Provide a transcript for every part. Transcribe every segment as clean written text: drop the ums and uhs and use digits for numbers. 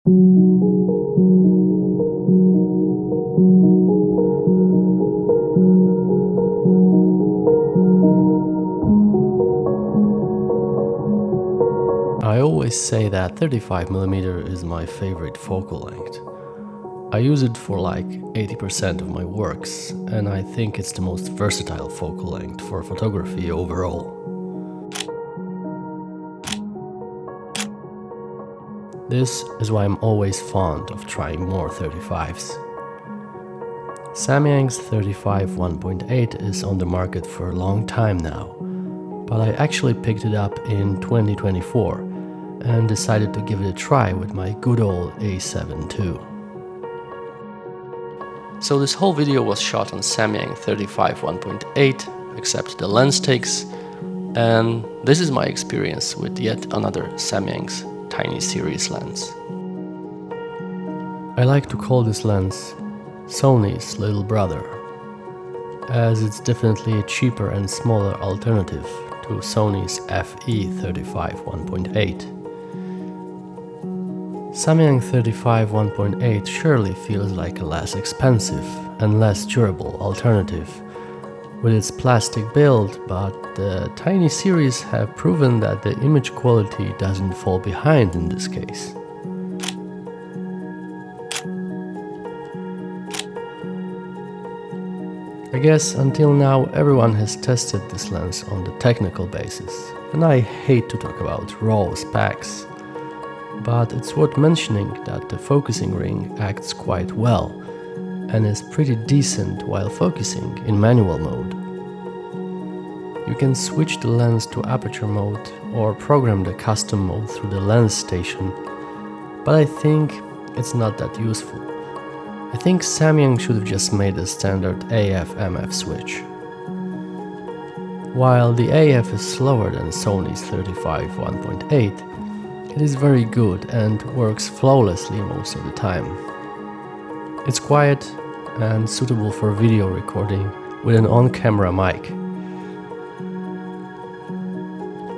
I always say that 35mm is my favorite focal length. I use it for like 80% of my works, and I think it's the most versatile focal length for photography overall. This is why I'm always fond of trying more 35s. Samyang's 35 1.8 is on the market for a long time now, but I actually picked it up in 2024 and decided to give it a try with my good old A7 II. So this whole video was shot on Samyang 35 1.8, except the lens takes, and this is my experience with yet another Samyang's tiny series lens. I like to call this lens Sony's little brother, as it's definitely a cheaper and smaller alternative to Sony's FE35 1.8. Samyang 35 1.8 surely feels like a less expensive and less durable alternative with its plastic build, but the tiny series have proven that the image quality doesn't fall behind in this case. I guess until now everyone has tested this lens on the technical basis, and I hate to talk about raw specs, but it's worth mentioning that the focusing ring acts quite well and is pretty decent while focusing in manual mode. You can switch the lens to aperture mode or program the custom mode through the lens station, but I think it's not that useful. I think Samyang should have just made a standard AF-MF switch. While the AF is slower than Sony's 35 1.8, it is very good and works flawlessly most of the time. It's quiet and suitable for video recording with an on-camera mic.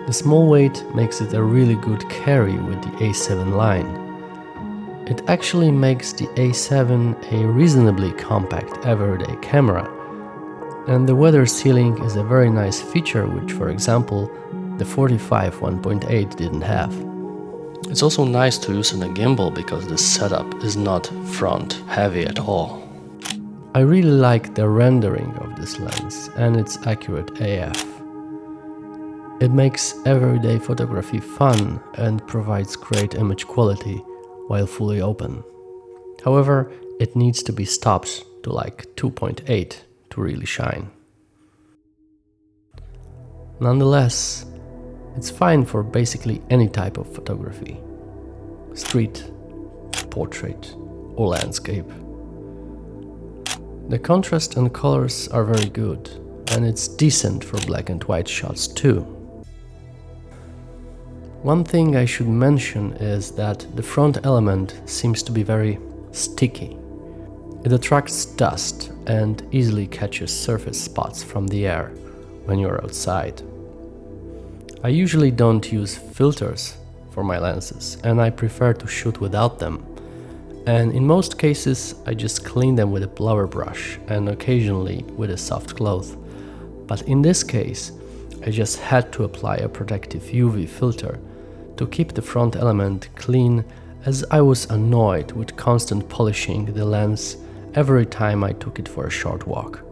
The small weight makes it a really good carry with the A7 line. It actually makes the A7 a reasonably compact everyday camera, and the weather sealing is a very nice feature which, for example, the 45 1.8 didn't have. It's also nice to use in a gimbal because the setup is not front heavy at all. I really like the rendering of this lens and its accurate AF. It makes everyday photography fun and provides great image quality while fully open. However, it needs to be stopped to like 2.8 to really shine. Nonetheless, it's fine for basically any type of photography: street, portrait, or landscape. The contrast and colors are very good, and it's decent for black and white shots too. One thing I should mention is that the front element seems to be very sticky. It attracts dust and easily catches surface spots from the air when you're outside. I usually don't use filters for my lenses, and I prefer to shoot without them. And in most cases I just clean them with a blower brush and occasionally with a soft cloth. But in this case, I just had to apply a protective UV filter to keep the front element clean, as I was annoyed with constant polishing the lens every time I took it for a short walk.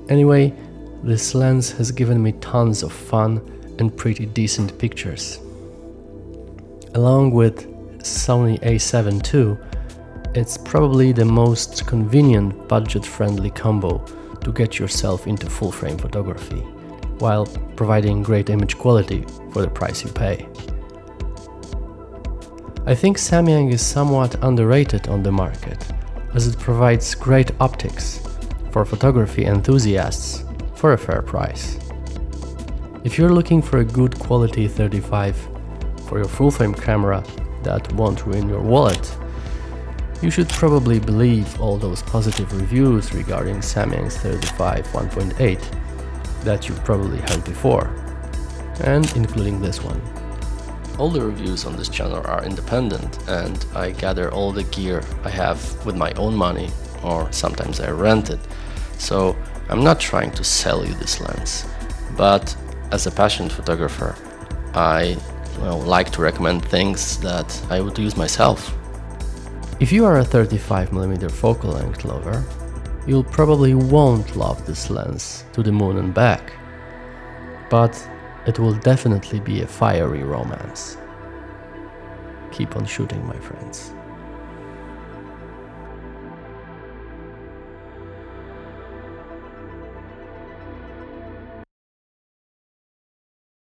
Anyway, this lens has given me tons of fun and pretty decent pictures. Along with Sony A7 II, it's probably the most convenient budget-friendly combo to get yourself into full-frame photography, while providing great image quality for the price you pay. I think Samyang is somewhat underrated on the market, as it provides great optics for photography enthusiasts for a fair price. If you're looking for a good quality 35 for your full-frame camera that won't ruin your wallet, you should probably believe all those positive reviews regarding Samyang's 35 1.8 that you've probably heard before, and including this one. All the reviews on this channel are independent, and I gather all the gear I have with my own money, or sometimes I rent it. So I'm not trying to sell you this lens, but as a passionate photographer, I like to recommend things that I would use myself. If you are a 35mm focal length lover, you'll probably won't love this lens to the moon and back, but it will definitely be a fiery romance. Keep on shooting, my friends.